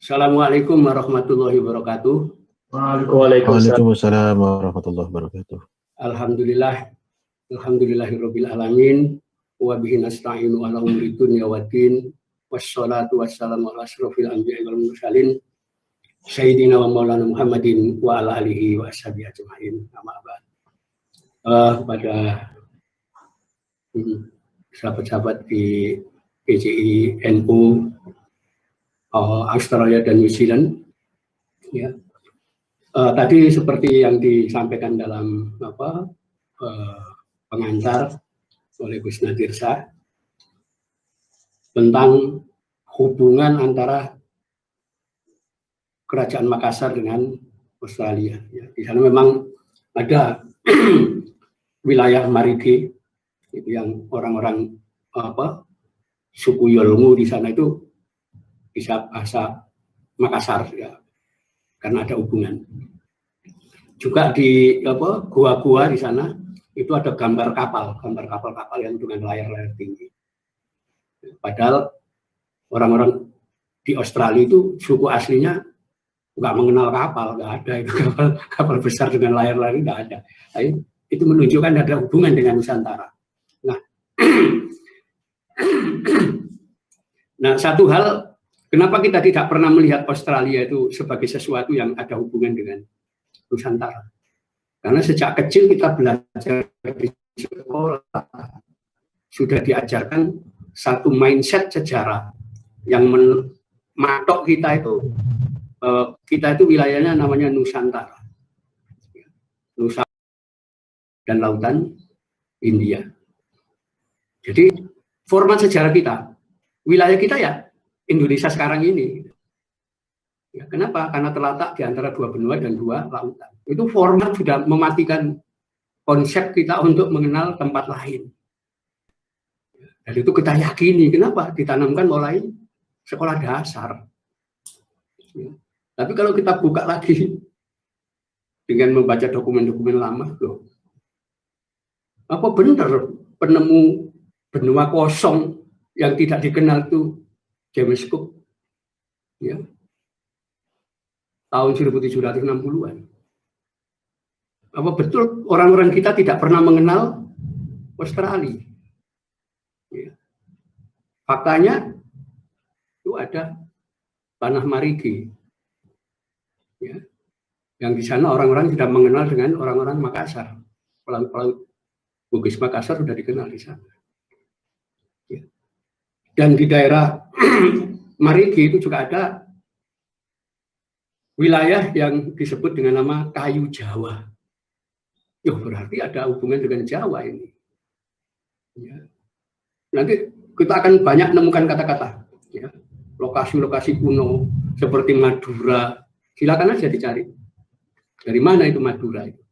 Assalamualaikum warahmatullahi wabarakatuh. Waalaikumsalam warahmatullahi wabarakatuh. Alhamdulillahirabbil alamin wa bihi nasta'inu ala umuri dunya waddin wassalatu wassalamu ala asrofil anbiya'i wal mursalin sayyidina wa maulana Muhammadin wa ala alihi wa ashabihi ajma'in. Amma ba'd. Pada sahabat-sahabat di PCI NU Australia dan New Zealand, ya. Tadi seperti yang disampaikan dalam pengantar oleh Gus Nadir Shah tentang hubungan antara Kerajaan Makassar dengan Australia. Ya. Di sana memang ada wilayah Marigi, itu yang orang-orang suku Yolngu di sana itu bisa bahasa Makassar, ya, karena ada hubungan. Juga di gua-gua di sana itu ada gambar kapal-kapal yang dengan layar-layar tinggi. Padahal orang-orang di Australia itu suku aslinya nggak mengenal kapal, nggak ada itu kapal besar dengan layar-layar, nggak ada. Nah, itu menunjukkan ada hubungan dengan Nusantara. Nah, satu hal, kenapa kita tidak pernah melihat Australia itu sebagai sesuatu yang ada hubungan dengan Nusantara? Karena sejak kecil kita belajar di sekolah sudah diajarkan satu mindset sejarah yang mematok kita itu wilayahnya namanya Nusantara, Nusantara dan lautan India. Jadi format sejarah kita, wilayah kita ya Indonesia sekarang ini. Ya, kenapa? Karena terletak di antara dua benua dan dua lautan. Itu format sudah mematikan konsep kita untuk mengenal tempat lain. Dan itu kita yakini. Kenapa? Ditanamkan mulai sekolah dasar. Ya. Tapi kalau kita buka lagi dengan membaca dokumen-dokumen lama, loh, apa benar penemu benua kosong yang tidak dikenal itu James Cook? Ya. Tahun 1760-an. Apa betul orang-orang kita tidak pernah mengenal Australia? Ya. Faktanya itu ada tanah Marigi, ya, yang di sana orang-orang tidak mengenal dengan orang-orang Makassar. Pelaut Bugis Makassar sudah dikenal di sana. Ya. Dan di daerah Marigi itu juga ada wilayah yang disebut dengan nama Kayu Jawa. Yo, berarti ada hubungan dengan Jawa ini. Ya. Nanti kita akan banyak menemukan kata-kata, ya, lokasi-lokasi kuno seperti Madura. Silakan aja dicari. Dari mana itu Madura itu?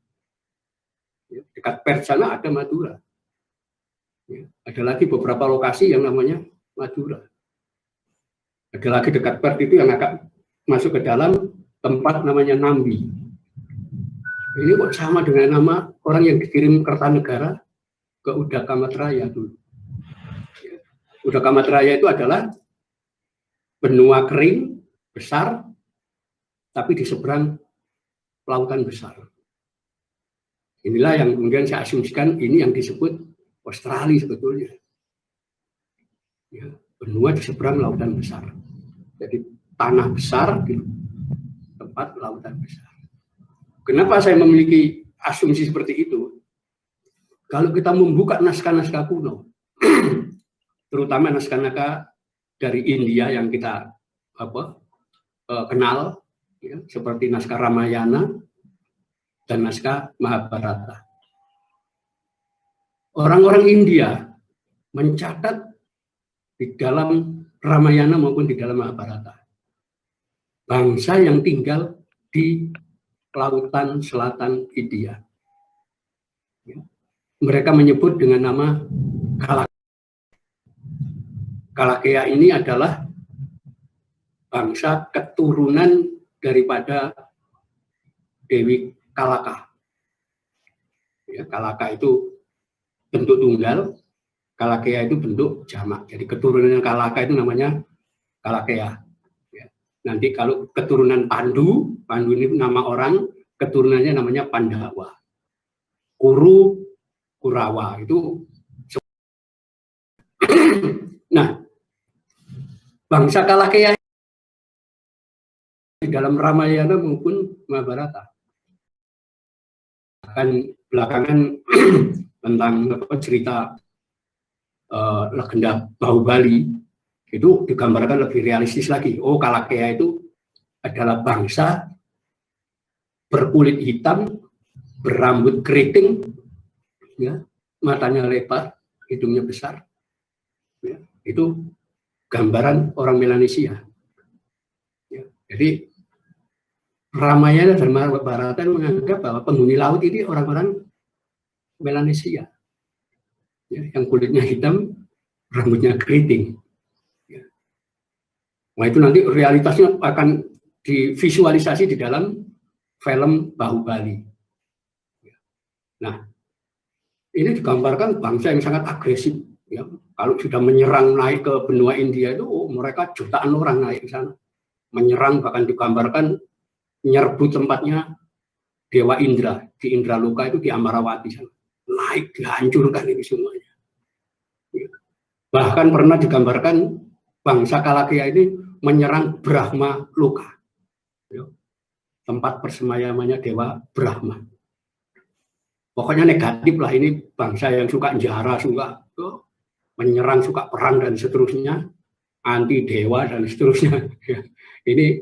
Ya, dekat Perth sana ada Madura. Ya, ada lagi beberapa lokasi yang namanya Madura. Ada lagi dekat Perth itu yang agak masuk ke dalam tempat namanya Nambi. Ini kok sama dengan nama orang yang dikirim Kertanegara ke Udaka Matraya dulu. Udaka Matraya itu adalah benua kering besar, tapi di seberang lautan besar. Inilah yang kemudian saya asumsikan ini yang disebut Australia sebetulnya. Ya, benua di seberang lautan besar. Jadi tanah besar di tempat lautan besar. Kenapa saya memiliki asumsi seperti itu? Kalau kita membuka naskah-naskah kuno, terutama naskah-naskah dari India yang kita kenal, ya, seperti naskah Ramayana dan naskah Mahabharata. Orang-orang India mencatat di dalam Ramayana maupun di dalam Mahabharata bangsa yang tinggal di lautan selatan India. Ya. Mereka menyebut dengan nama Kalakea. Kalakea ini adalah bangsa keturunan daripada Dewi Kalaka. Ya, Kalaka itu bentuk tunggal, Kalakea itu bentuk jamak. Jadi keturunannya Kalaka itu namanya Kalakea. Ya. Nanti kalau keturunan Pandu, Pandu ini nama orang, keturunannya namanya Pandawa. Kuru, Kurawa itu. Nah, bangsa Kalakea di dalam Ramayana maupun Mahabharata. Bahkan belakangan tentang cerita legenda Bahubali itu digambarkan lebih realistis lagi. Oh, Kalakea itu adalah bangsa berkulit hitam, berambut keriting, ya, matanya lebar, hidungnya besar. Ya, itu gambaran orang Melanesia. Ya, jadi Ramayana dan Mahabharata menganggap bahwa penghuni laut ini orang-orang Melanesia, ya, yang kulitnya hitam, rambutnya keriting. Ya. Nah itu nanti realitasnya akan divisualisasi di dalam film Bahubali. Nah, ini digambarkan bangsa yang sangat agresif. Ya. Kalau sudah menyerang naik ke benua India itu, mereka jutaan orang naik ke sana. Menyerang, bahkan digambarkan menyerbu tempatnya Dewa Indra. Di Indraloka itu di Amarawati sana. Naik, dihancurkan ini semuanya. Ya. Bahkan pernah digambarkan bangsa Kalakea ini menyerang Brahma Loka. Ya. Tempat persemayamannya Dewa Brahma. Pokoknya negatif lah, ini bangsa yang suka jara, suka menyerang, suka perang dan seterusnya, anti dewa dan seterusnya. Ini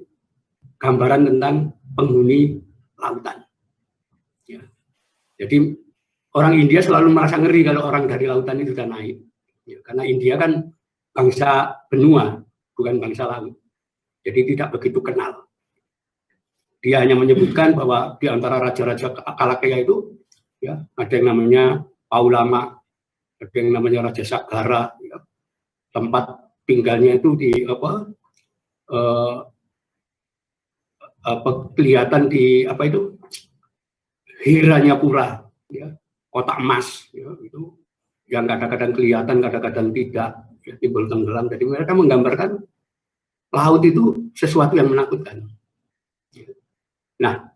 gambaran tentang penghuni lautan. Ya. Jadi orang India selalu merasa ngeri kalau orang dari lautan itu sudah naik. Ya, karena India kan bangsa benua, bukan bangsa laut. Jadi tidak begitu kenal. Dia hanya menyebutkan bahwa di antara raja-raja Kalakea itu, ya, ada yang namanya Paulama, ada yang namanya Raja Sagara, ya. Tempat tinggalnya itu di kelihatan di Hiranyapura, ya, kota emas, ya, itu yang kadang-kadang kelihatan, kadang-kadang tidak, ya, timbul tenggelam. Jadi mereka menggambarkan laut itu sesuatu yang menakutkan. Nah,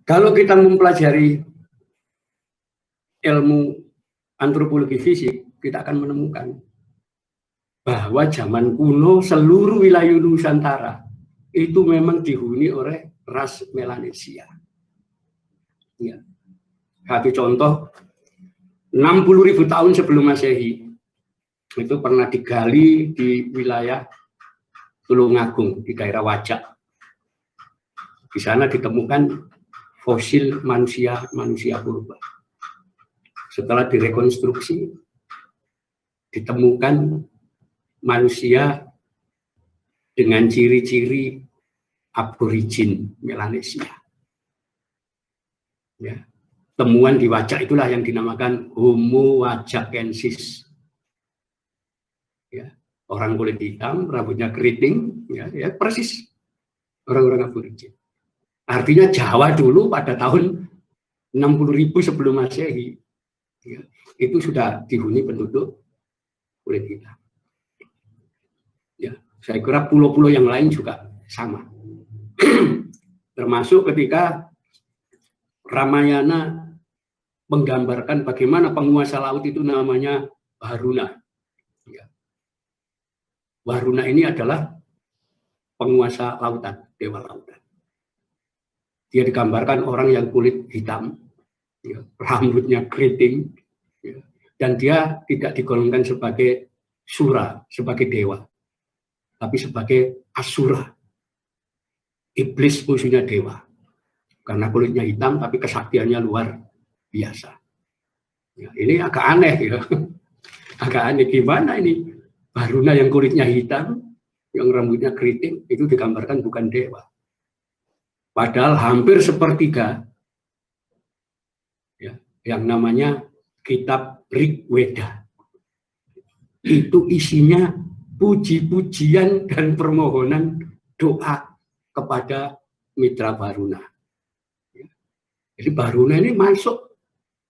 kalau kita mempelajari ilmu antropologi fisik, kita akan menemukan bahwa zaman kuno seluruh wilayah Nusantara itu memang dihuni oleh ras Melanesia. Ya. Satu contoh, 60.000 tahun sebelum Masehi itu pernah digali di wilayah Tulungagung di daerah Wajak. Di sana ditemukan fosil manusia purba. Setelah direkonstruksi, ditemukan manusia dengan ciri-ciri aborigin Melanesia. Ya. Temuan di Wajak itulah yang dinamakan Homo wajakensis. Ya. Orang kulit hitam, rambutnya keriting, ya, ya persis orang-orang aborigin. Artinya Jawa dulu pada tahun 60.000 sebelum Masehi, ya, itu sudah dihuni penduduk kulit hitam. Ya, saya kira pulau-pulau yang lain juga sama. Termasuk ketika Ramayana menggambarkan bagaimana penguasa laut itu namanya Varuna. Ya. Varuna ini adalah penguasa lautan, dewa lautan. Dia digambarkan orang yang kulit hitam, ya, rambutnya keriting, ya, dan dia tidak digolongkan sebagai sura, sebagai dewa, tapi sebagai asura, iblis musuhnya dewa. Karena kulitnya hitam, tapi kesaktiannya luar biasa. Ya, ini agak aneh, ya. Agak aneh gimana ini? Varuna yang kulitnya hitam, yang rambutnya keriting, itu digambarkan bukan dewa. Padahal hampir sepertiga, ya, yang namanya kitab Rig Weda, itu isinya puji-pujian dan permohonan doa kepada mitra Varuna. Ya. Jadi Varuna ini masuk,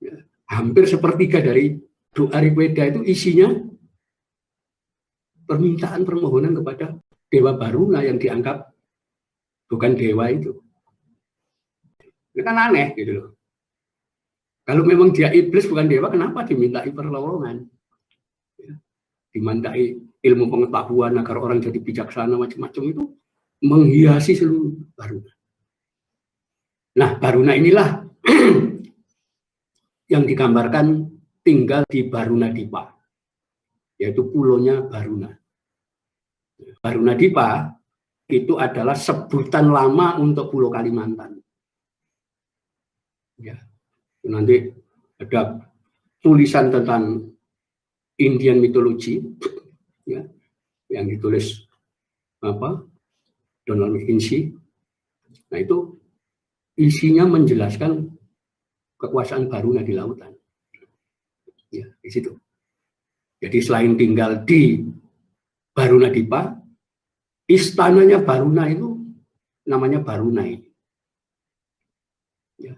ya, hampir sepertiga dari doa Rig Weda itu isinya permintaan permohonan kepada Dewa Baruna yang dianggap bukan dewa itu. Ini kan aneh gitu loh. Kalau memang dia iblis bukan dewa, kenapa dimintai pertolongan? Ya, dimintai ilmu pengetahuan agar orang jadi bijaksana macam-macam, itu menghiasi seluruh Baruna. Nah, Baruna inilah yang digambarkan tinggal di Barunadipa, yaitu pulaunya Baruna. Barunadipa itu adalah sebutan lama untuk Pulau Kalimantan. Ya, nanti ada tulisan tentang Indian mythology, ya, yang ditulis Donald McKinsey. Nah, itu isinya menjelaskan kekuasaan Baruna di lautan. Ya, di situ. Jadi selain tinggal di Barunadipa, istananya Baruna itu namanya Barunai. Ya,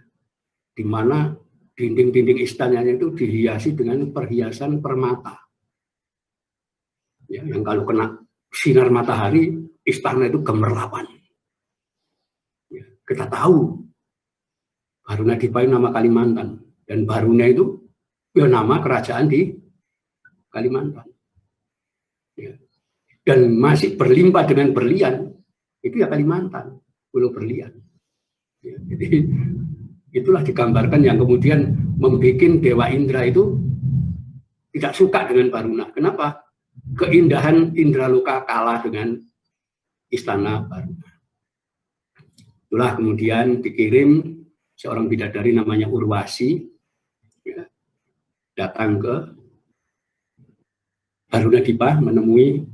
di mana dinding-dinding istananya itu dihiasi dengan perhiasan permata. Ya, yang kalau kena sinar matahari, istana itu gemerlapan. Ya, kita tahu Barunadipa itu nama Kalimantan, dan Baruna itu ya nama kerajaan di Kalimantan. Ya. Dan masih berlimpah dengan berlian, itu ya Kalimantan, Pulau Berlian. Ya, jadi itulah digambarkan yang kemudian membuat Dewa Indra itu tidak suka dengan Baruna. Kenapa? Keindahan Indraloka kalah dengan istana Baruna. Itulah kemudian dikirim seorang bidadari namanya Urwasi, ya, datang ke Barunadipa menemui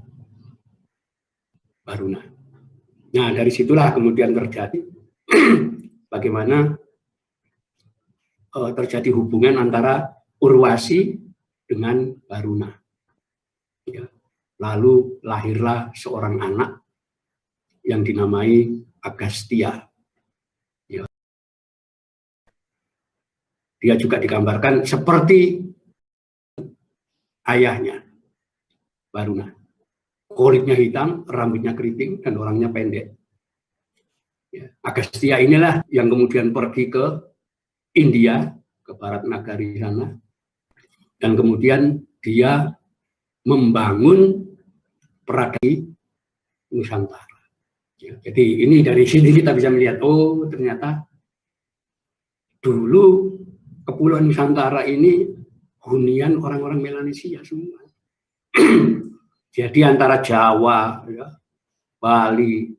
Baruna. Nah, dari situlah kemudian terjadi bagaimana terjadi hubungan antara Urwasi dengan Baruna. Ya. Lalu lahirlah seorang anak yang dinamai Agastya. Ya. Dia juga digambarkan seperti ayahnya, Baruna. Kulitnya hitam, rambutnya keriting, dan orangnya pendek. Ya. Agastya inilah yang kemudian pergi ke India, ke barat nagari sana, dan kemudian dia membangun Peradaban Nusantara. Ya, jadi ini dari sini kita bisa melihat, oh ternyata dulu Kepulauan Nusantara ini hunian orang-orang Melanesia semua. Jadi antara Jawa, ya, Bali,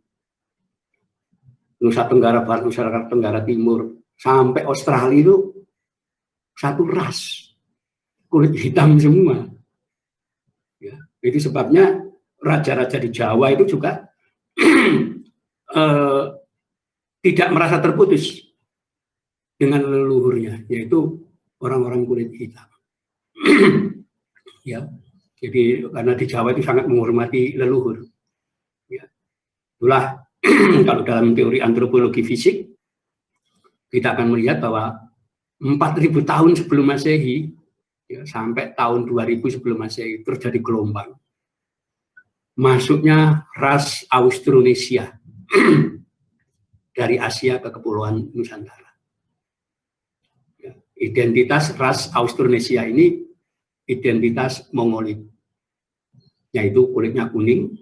Nusa Tenggara Barat, Nusa Tenggara Timur, sampai Australia itu satu ras, kulit hitam semua. Ya, itu sebabnya raja-raja di Jawa itu juga tidak merasa terputus dengan leluhurnya, yaitu orang-orang kulit hitam. Ya, jadi karena di Jawa itu sangat menghormati leluhur. Ya, itulah kalau dalam teori antropologi fisik kita akan melihat bahwa 4.000 tahun sebelum Masehi, ya, sampai tahun 2000 sebelum Masehi terjadi gelombang masuknya ras Austronesia dari Asia ke Kepulauan Nusantara. Ya, identitas ras Austronesia ini identitas Mongolit, yaitu kulitnya kuning,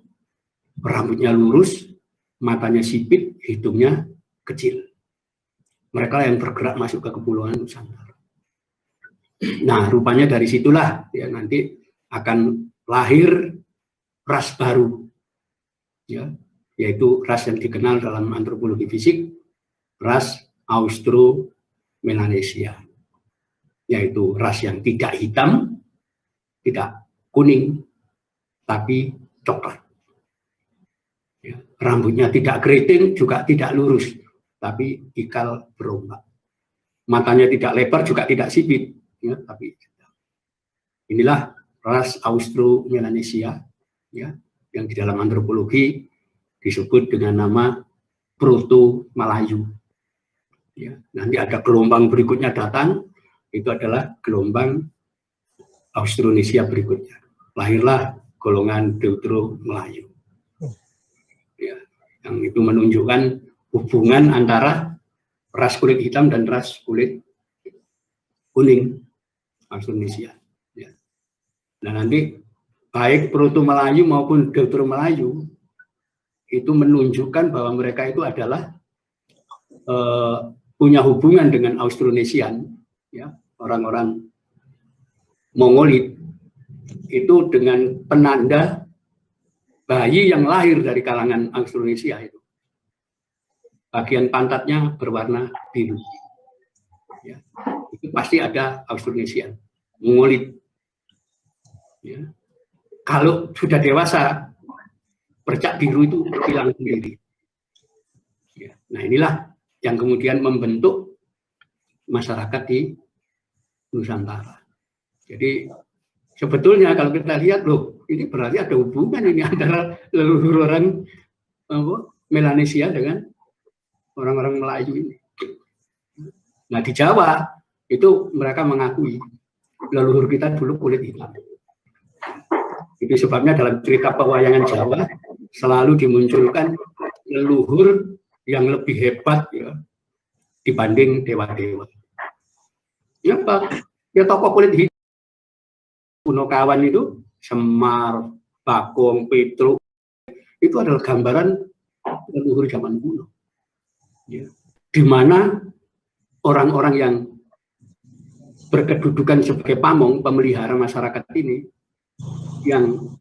rambutnya lurus, matanya sipit, hidungnya kecil. Mereka yang bergerak masuk ke Kepulauan Nusantara. Nah, rupanya dari situlah ya nanti akan lahir ras baru, ya, yaitu ras yang dikenal dalam antropologi fisik, ras Austro-Melanesia, yaitu ras yang tidak hitam, tidak kuning, tapi coklat. Ya, rambutnya tidak keriting, juga tidak lurus, tapi ikal berombak. Matanya tidak lebar, juga tidak sipit, ya, tapi inilah ras Austro-Melanesia, ya, yang di dalam antropologi disebut dengan nama Proto-Malayu. Ya, nanti ada gelombang berikutnya datang, itu adalah gelombang Austronesia berikutnya. Lahirlah golongan Deutero Melayu. Ya, yang itu menunjukkan hubungan antara ras kulit hitam dan ras kulit kuning Austronesia. Ya. Nah nanti baik Proto Melayu maupun Deutero Melayu itu menunjukkan bahwa mereka itu adalah punya hubungan dengan Austronesian, ya, orang-orang Mongolit itu dengan penanda bayi yang lahir dari kalangan Austronesia itu. Bagian pantatnya berwarna biru. Ya, itu pasti ada Austronesian, Mongolit. Ya. Kalau sudah dewasa, bercak biru itu hilang sendiri. Ya. Nah inilah yang kemudian membentuk masyarakat di Nusantara. Jadi sebetulnya kalau kita lihat, loh, ini berarti ada hubungan ini antara leluhur orang Melanesia dengan orang-orang Melayu ini. Nah di Jawa itu mereka mengakui leluhur kita dulu kulit hitam. Itu sebabnya dalam cerita pewayangan Jawa selalu dimunculkan leluhur yang lebih hebat ya dibanding dewa-dewa. Ya Pak, ya tokoh kulit hitam Punokawan itu Semar, Bakung, Petruk itu adalah gambaran leluhur zaman kuno. Ya. Di mana orang-orang yang berkedudukan sebagai pamong, pemelihara masyarakat ini, yang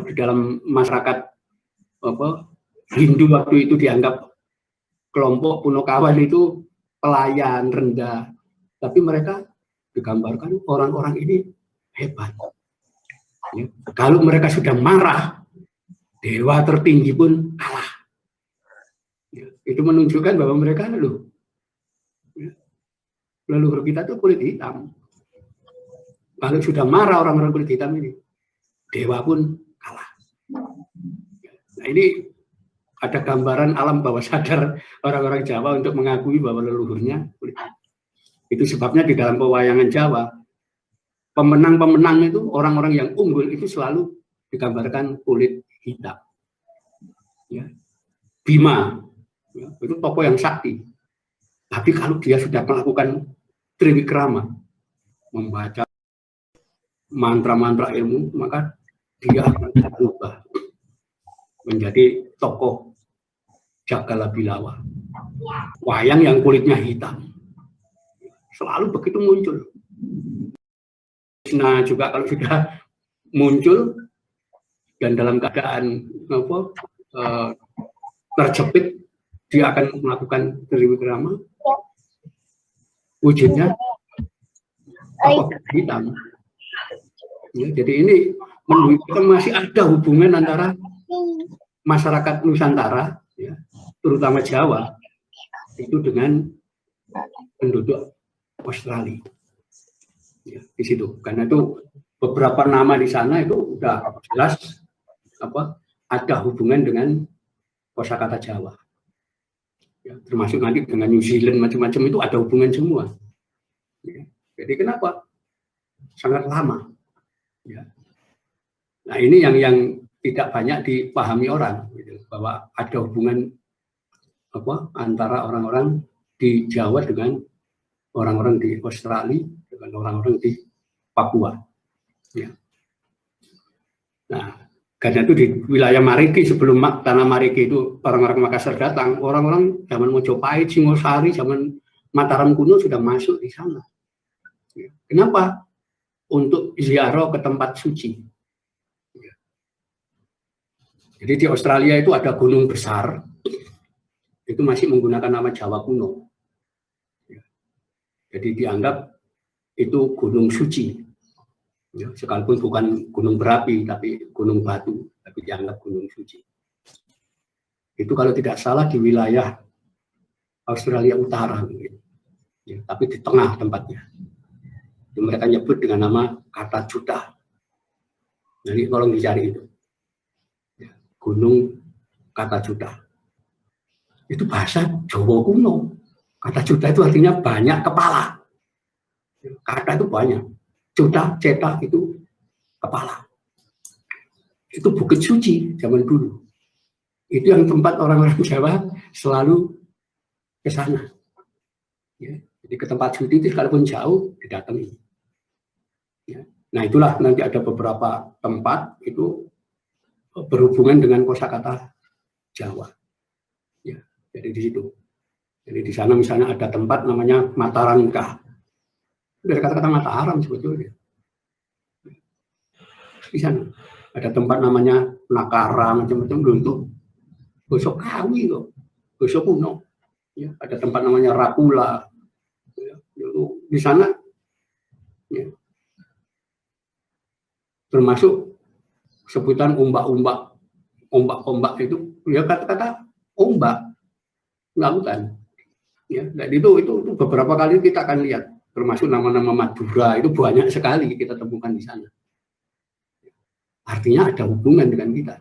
di dalam masyarakat Hindu waktu itu dianggap kelompok Punokawan itu pelayan rendah, tapi mereka digambarkan orang-orang ini hebat. Ya. Kalau mereka sudah marah, dewa tertinggi pun kalah. Ya. Itu menunjukkan bahwa mereka leluhur kita itu kulit hitam. Kalau sudah marah orang-orang kulit hitam ini, dewa pun kalah. Nah ini ada gambaran alam bawah sadar orang-orang Jawa untuk mengakui bahwa leluhurnya kulit hitam. Itu sebabnya di dalam pewayangan Jawa, pemenang-pemenang itu, orang-orang yang unggul itu selalu digambarkan kulit hitam. Ya. Bima, ya, itu tokoh yang sakti. Tapi kalau dia sudah melakukan triwikrama, membaca mantra-mantra ilmu, maka dia akan berubah menjadi tokoh Jagala Bilawa. Wayang yang kulitnya hitam. Selalu begitu muncul. Nah juga kalau sudah muncul dan dalam keadaan terjepit, dia akan melakukan triwikrama. Wujudnya hitam. Ya, jadi ini menunjukkan masih ada hubungan antara masyarakat Nusantara, ya, terutama Jawa, itu dengan penduduk Australia. Ya, di situ, karena itu beberapa nama di sana itu udah jelas ada hubungan dengan kosakata Jawa. Ya, termasuk nanti dengan New Zealand macam-macam itu ada hubungan semua. Ya, jadi kenapa? Sangat lama. Ya. Nah ini yang tidak banyak dipahami orang, gitu, bahwa ada hubungan antara orang-orang di Jawa dengan orang-orang di Australia, dengan orang-orang di Papua. Ya. Nah, karena itu di wilayah Mariki, sebelum tanah Mariki itu orang-orang Makassar datang, orang-orang zaman Mojopahit, Singosari, zaman Mataram kuno sudah masuk di sana. Ya. Kenapa? Untuk ziarah ke tempat suci. Ya. Jadi di Australia itu ada gunung besar, itu masih menggunakan nama Jawa kuno. Ya. Jadi dianggap itu gunung suci. Ya, sekalipun bukan gunung berapi, tapi gunung batu, tapi dianggap gunung suci. Itu kalau tidak salah di wilayah Australia Utara, ya, tapi di tengah tempatnya. Itu mereka nyebut dengan nama Kata Juta. Jadi tolong dicari itu, ya, Gunung Kata Juta. Itu bahasa Jawa kuno. Kata Juta itu artinya banyak kepala. Kata itu banyak. Juta, cetak itu kepala. itu Bukit Suci zaman dulu. Itu yang tempat orang-orang Jawa selalu ke sana. Ya. Jadi ke tempat suci itu kalaupun jauh didatangi. Ya. Nah itulah nanti ada beberapa tempat itu berhubungan dengan kosakata Jawa. Ya. Jadi di situ. Jadi di sana misalnya ada tempat namanya Mataramkah. Dari kata-kata Mataram sebetulnya. Di sana ada tempat namanya Nakara, macam-macam untuk gosok kawi kok, gosok kuno. Ya, ada tempat namanya Rakula. Ya, di sana ya, termasuk sebutan ombak itu ya kata-kata ombak lautan. Ya, dan itu beberapa kali kita akan lihat, termasuk nama-nama Madura itu banyak sekali kita temukan di sana. Artinya ada hubungan dengan kita.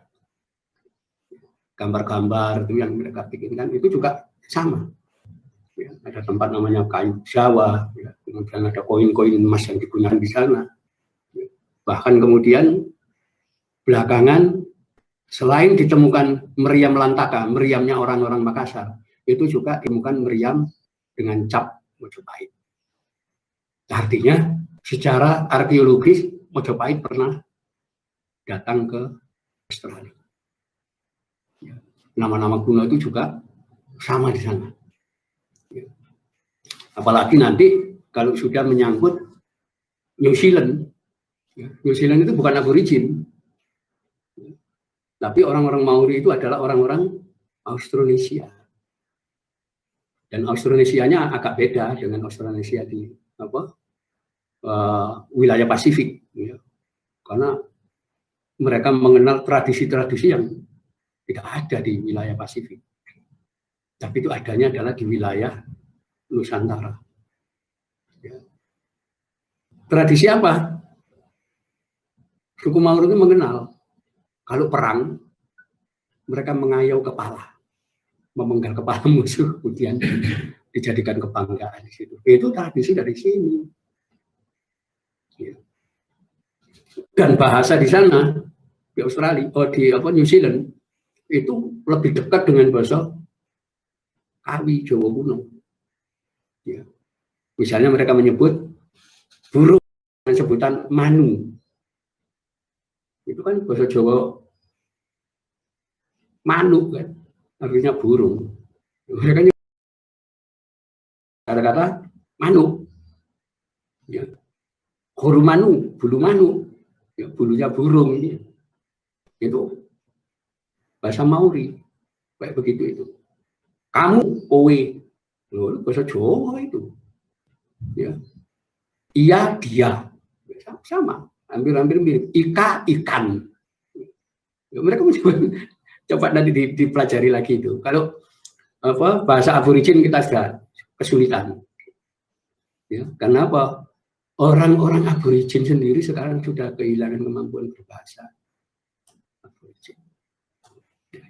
Gambar-gambar itu yang mereka bikinkan itu juga sama. Ya, ada tempat namanya kayu Jawa, ya, kemudian ada koin-koin emas yang digunakan di sana. Ya, bahkan kemudian belakangan selain ditemukan meriam Lantaka, meriamnya orang-orang Makassar, itu juga ditemukan meriam dengan cap Mojopahit. Artinya secara arkeologis Mojopahit pernah datang ke Australia. Nama-nama kuno itu juga sama di sana. Apalagi nanti kalau sudah menyangkut New Zealand. New Zealand itu bukan aborigin, tapi orang-orang Maori itu adalah orang-orang Austronesia. Dan Austronesianya agak beda dengan Austronesia di wilayah Pasifik, ya. Karena mereka mengenal tradisi-tradisi yang tidak ada di wilayah Pasifik. Tapi itu adanya adalah di wilayah Nusantara. Ya. Tradisi apa? Suku Maori itu mengenal kalau perang mereka mengayau kepala, memenggal kepala musuh, kemudian dijadikan kebanggaan di situ. Itu tradisi dari sini. Ya. Dan bahasa di sana di Australia, di New Zealand itu lebih dekat dengan bahasa Kawi Jawa kuno. Ya. Misalnya mereka menyebut burung dengan sebutan manu. Itu kan bahasa Jawa manu kan, artinya burung. Mereka kata-kata manu. Ya. Koru manu, bulu manu. Ya, bulunya burung ini. Itu bahasa Maori. Kayak begitu itu. Kamu kowe, loh, bahasa Jawa itu. Ya. Iya dia. Sama, hampir-hampir mirip. Ika ikan. Ya, mereka coba nanti dipelajari lagi itu. Kalau bahasa aborigin kita sudah kesulitan. Ya, karena apa? Orang-orang aborigin sendiri sekarang sudah kehilangan kemampuan berbahasa.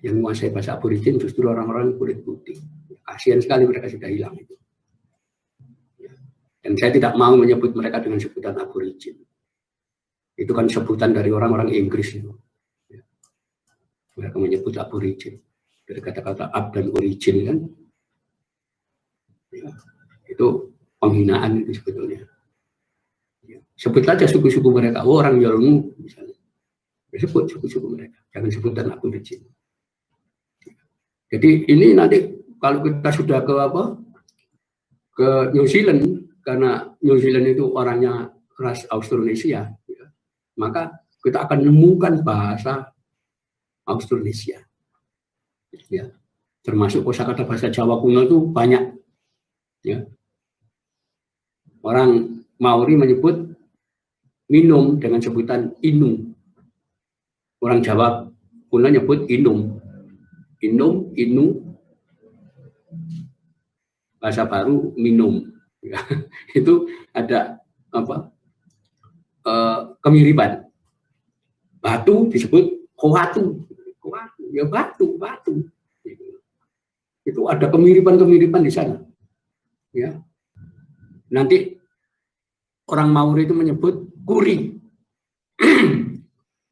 Yang menguasai bahasa aborigin justru orang-orang kulit putih. Kasihan sekali mereka sudah hilang itu. Dan saya tidak mau menyebut mereka dengan sebutan aborigin. Itu kan sebutan dari orang-orang Inggris itu. Mereka menyebut aborigin. Dari kata-kata ab dan origin kan. Ya, itu penghinaan itu sebetulnya. Ya, sebut saja suku-suku mereka. Oh, orang Yolngu misalnya. Ya, sebut suku-suku mereka. Jangan sebutan aborigin. Jadi ini nanti kalau kita sudah ke New Zealand, karena New Zealand itu orangnya ras Austronesia, ya, maka kita akan menemukan bahasa Austronesia, ya, termasuk kosakata bahasa Jawa kuno itu banyak, ya. Orang Maori menyebut minum dengan sebutan inu, orang Jawa kuno menyebut inum, inu, bahasa baru minum. Ya, itu ada kemiripan. Batu disebut koatu, ya batu. Itu ada kemiripan di sana. Ya, nanti orang Maori itu menyebut kuri.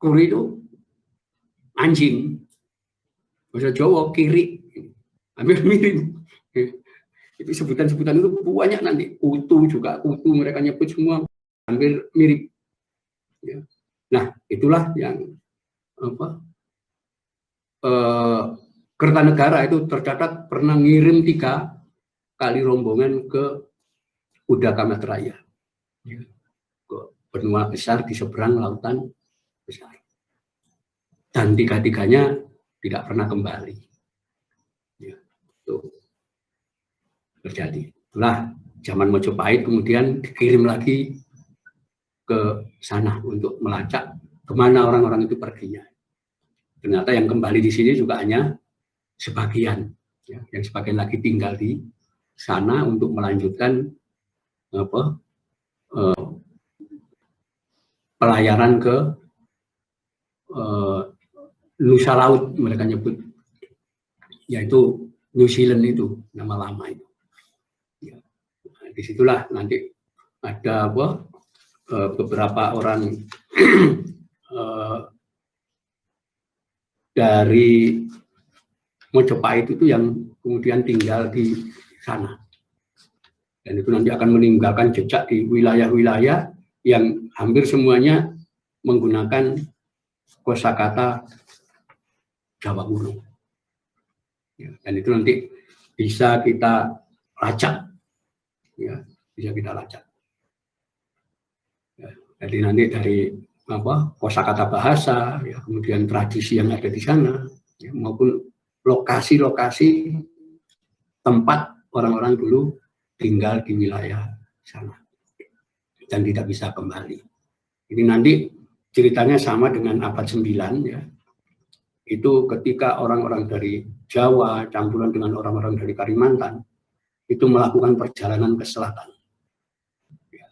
Kuri itu anjing. Bahasa Jawa kiri, hampir mirip. Itu sebutan-sebutan itu banyak nanti. Kutu juga, kutu mereka nyebut semua hampir mirip. Ya. Nah, itulah yang Kertanegara itu tercatat pernah ngirim 3 kali rombongan ke Udaka Madraya, ke benua besar di seberang lautan besar. Dan 3-tiganya tidak pernah kembali. Ya, itu terjadi. Itulah zaman Mojopahit kemudian dikirim lagi ke sana untuk melacak kemana orang-orang itu perginya. Ternyata yang kembali di sini juga hanya sebagian, ya, yang sebagian lagi tinggal di sana untuk melanjutkan pelayaran ke Nusa Laut mereka nyebut, yaitu New Zealand itu nama lama itu. Ya. Nah, disitulah nanti ada beberapa orang dari Mojopahit itu yang kemudian tinggal di sana. Dan itu nanti akan meninggalkan jejak di wilayah-wilayah yang hampir semuanya menggunakan kosakata Jawa kuno. Ya, dan itu nanti bisa kita lacak. Ya, bisa kita lacak. Ya, jadi nanti dari kosakata bahasa, ya, kemudian tradisi yang ada di sana, ya, maupun lokasi-lokasi tempat orang-orang dulu tinggal di wilayah sana dan tidak bisa kembali. Ini nanti ceritanya sama dengan abad 9, ya. Itu ketika orang-orang dari Jawa campuran dengan orang-orang dari Kalimantan itu melakukan perjalanan ke selatan. Ya.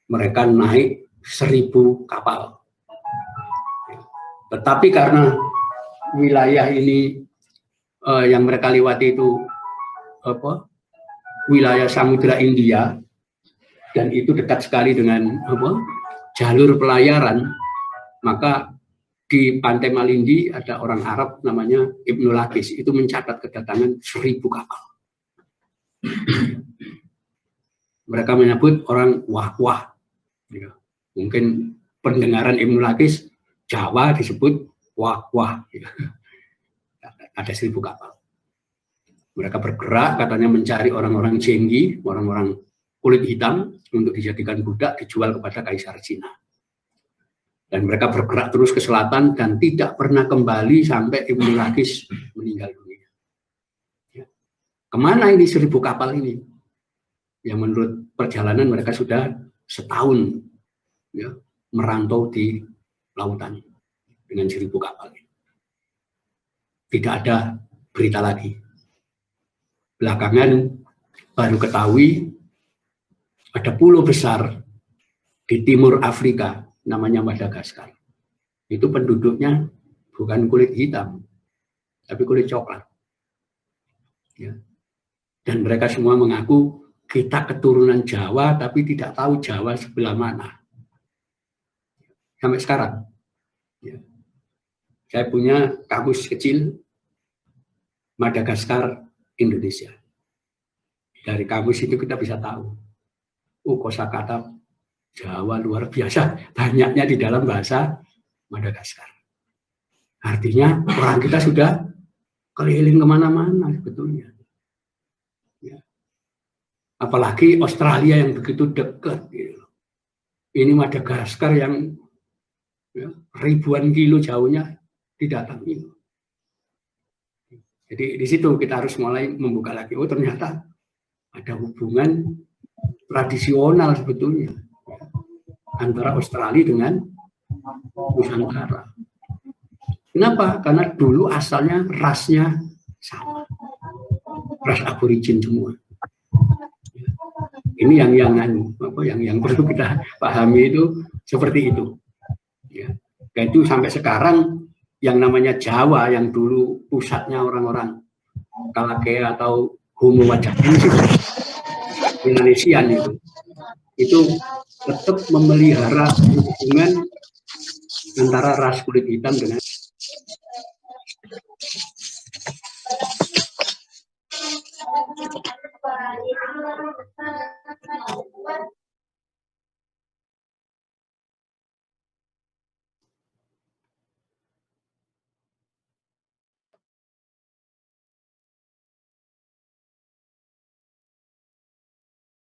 Mereka naik 1000 kapal. Ya. Tetapi karena wilayah ini yang mereka lewati itu wilayah Samudra India dan itu dekat sekali dengan jalur pelayaran, maka di Pantai Malindi ada orang Arab namanya Ibnu Lakis, itu mencatat kedatangan 1000 kapal. Mereka menyebut orang wah-wah. Ya. Mungkin pendengaran Ibnu Lakis Jawa disebut wah-wah. Ya. Ada 1000 kapal. Mereka bergerak katanya mencari orang-orang Jenggi, orang-orang kulit hitam untuk dijadikan budak dijual kepada Kaisar Cina. Dan mereka bergerak terus ke selatan dan tidak pernah kembali sampai Ibnu Lakis meninggal dunia. Ya. Kemana ini 1000 kapal ini? Yang menurut perjalanan mereka sudah setahun, ya, merantau di lautan dengan 1000 kapal. Tidak ada berita lagi. Belakangan baru ketahui ada pulau besar di timur Afrika namanya Madagaskar. Itu penduduknya bukan kulit hitam, tapi kulit coklat. Ya. Dan mereka semua mengaku kita keturunan Jawa, tapi tidak tahu Jawa sebelah mana. Sampai sekarang. Ya. Saya punya kamus kecil Madagaskar Indonesia. Dari kamus itu kita bisa tahu. Kosakata Jawa luar biasa banyaknya di dalam bahasa Madagaskar. Artinya orang kita sudah keliling kemana-mana sebetulnya. Ya. Apalagi Australia yang begitu dekat. Gitu. Ini Madagaskar yang ribuan kilo jauhnya didatangi. Jadi di situ kita harus mulai membuka lagi. Oh ternyata ada hubungan tradisional sebetulnya antara Australia dengan Nusantara. Kenapa? Karena dulu asalnya rasnya sama, ras aborigin semua. Ini yang perlu kita pahami itu seperti itu. Ya. Dan itu sampai sekarang yang namanya Jawa yang dulu pusatnya orang-orang Kalakea atau Homo wajahnya Indonesian itu tetap memelihara hubungan antara ras kulit hitam dengan